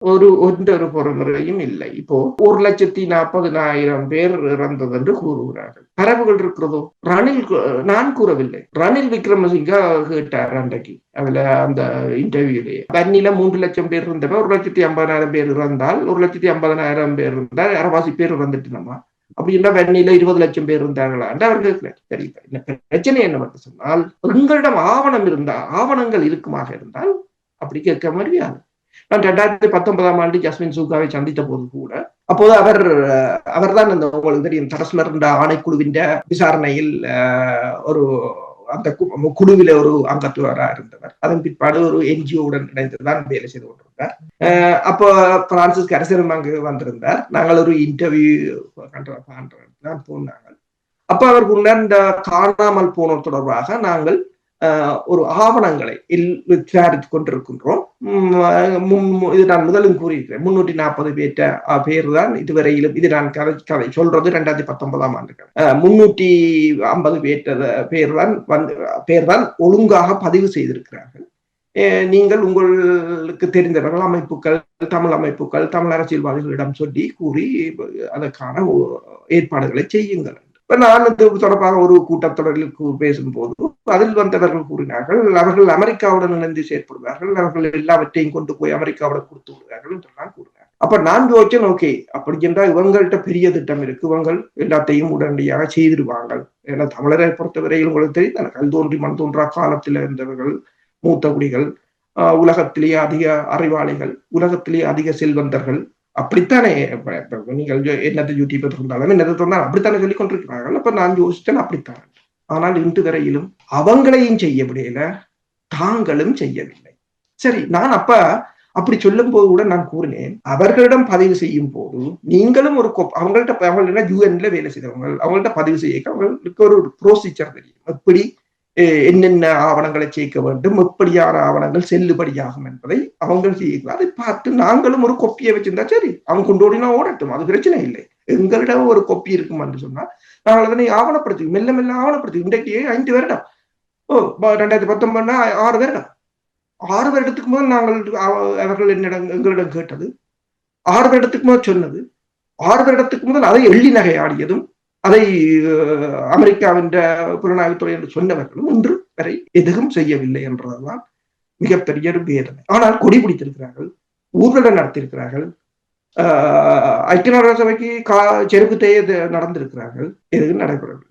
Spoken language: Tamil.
ஒரு பொறுமுறையும் இல்லை. இப்போ 1,40,000 பேர் இறந்தது என்று கூறுகிறார்கள். தரவுகள் இருக்கிறதோ? நான் கூறவில்லை. ரணில் விக்ரமசிங்க கேட்டார் அன்றைக்கு அதுல அந்த இன்டர்வியூலயே. வன்னில 3 லட்சம் பேர் இருந்தவ 1,50,000 பேர் இறந்தால் 1,50,000 பேர் இருந்தால் அரவாசி பேர் இறந்துட்டு நம்ம அப்படின்னா வன்னியில 20 லட்சம் பேர் இருந்தார்களா என்று அவர் கேட்கிறார். சரி, பிரச்சனை என்னவென்று சொன்னால் எங்களிடம் ஆவணங்கள் இருக்குமாக இருந்தால் அப்படி கேட்க முடியாது. நான் 2019 ஆண்டு ஜஸ்மின் சூகாவை சந்தித்த போது கூட அப்போது அவர்தான் அந்த உங்களுக்கு தெரியும் தரஸ்மர் ஆணைக்குழுவின் விசாரணையில் ஒரு அந்த குழுவில ஒரு அங்கத்துவராக இருந்தவர். அதன் பிற்பாடு ஒரு என்ஜிஓவுடன் இணைந்துதான் வேலை செய்து கொண்டிருந்தார். அப்போ பிரான்சிஸ் கரசரும் அங்கு வந்திருந்தார். நாங்கள் ஒரு இன்டர்வியூ தான் போனாங்க. அப்ப அவருக்கு உணர்ந்த காணாமல் போனோர் தொடர்பாக நாங்கள் ஒரு ஆவணங்களை விசாரித்துக் கொண்டிருக்கின்றோம். இது நான் முதலும் கூறியிருக்கிறேன். 340 பேர் தான் இதுவரையிலும், இது நான் கதை சொல்றது 2019 ஆண்டு 350 பேர் தான் ஒழுங்காக பதிவு செய்திருக்கிறார்கள். நீங்கள் உங்களுக்கு தெரிந்தவர்கள் அமைப்புகள், தமிழ் அமைப்புகள், தமிழ் அரசியல்வாதிகளிடம் சொல்லி கூறி அதற்கான ஏற்பாடுகளை செய்யுங்கள். நான் தொடர்பாக ஒரு கூட்டத்தொடரில் பேசும்போது அதில் வந்தவர்கள் கூறினார்கள், அவர்கள் அமெரிக்காவுடன் இணைந்து செயற்படுவார்கள், அவர்கள் எல்லாவற்றையும் கொண்டு போய் அமெரிக்காவுடன் கொடுத்து விடுவார்கள் என்றெல்லாம் கூறினார். அப்ப நான் யோசிச்சேன், ஓகே, அப்படி என்றால் இவங்கள்ட்ட பெரிய திட்டம் இருக்கு, இவங்க எல்லாத்தையும் உடனடியாக செய்திருவாங்க. ஏன்னா தமிழரை பொறுத்தவரையில் உங்களுக்கு தெரியும், கல் தோன்றி மண் தோன்றா காலத்தில் இருந்தவர்கள், மூத்த குடிகள், உலகத்திலேயே அதிக அறிவாளிகள், உலகத்திலேயே அதிக செல்வந்தர்கள், அப்படித்தானே நீங்கள் என்னது யூடியூப் இருந்தாலும் என்னது சொன்னாலும் அப்படித்தானே சொல்லிக் கொண்டிருக்கிறார்கள். அப்ப நான் யோசிச்சேன் அப்படித்தான். ஆனால் இன்று வரையிலும் அவங்களையும் செய்ய முடியல, தாங்களும் செய்யவில்லை. சரி, நான் அப்ப அப்படி சொல்லும் போது கூட நான் கூறினேன், அவர்களிடம் பதிவு செய்யும் போது நீங்களும் ஒரு அவங்கள்ட்ட யூஎன்ல வேலை செய்தவங்க, அவங்கள்ட்ட பதிவு செய்ய அவங்களுக்கு ஒரு ப்ரோசீஜர் தெரியும், எப்படி என்னென்ன ஆவணங்களை சேர்க்க வேண்டும், எப்படியான ஆவணங்கள் செல்லுபடியாகும் என்பதை அவங்க செய்யலாம். அதை பார்த்து நாங்களும் ஒரு கொப்பியை வச்சிருந்தா சரி, அவங்க கொண்டு ஓடினா ஓடட்டும், அது பிரச்சனை இல்லை. எங்களிடம் ஒரு கொப்பி இருக்கும் என்று சொன்னா நாங்கள் அதனை ஆவணப்படுத்தி மெல்ல மெல்ல ஆவணப்படுத்தி இன்றைக்கு 5 வருடம் 2019 6 வருடம் 6 வருடத்துக்கு முதல் நாங்கள் அவர்கள் எங்களிடம் கேட்டது, 6 வருடத்துக்கு முதல் சொன்னது, 6 வருடத்துக்கு முதல் அதை எள்ளி நகை ஆடியதும், அதை அமெரிக்காவின் புலனாய்வுத்துறை என்று சொன்னவர்களும் இன்று வரை எதுவும் செய்யவில்லை என்றதுதான் மிகப்பெரிய ஒரு வேதனை. ஆனால் கொடி பிடித்திருக்கிறார்கள், ஊர்வலம் நடத்தியிருக்கிறார்கள், ஐக்கிய நாடு சபைக்கு செருப்பு தேய நடந்திருக்கிறார்கள், எதுவும் நடைபெறவில்லை.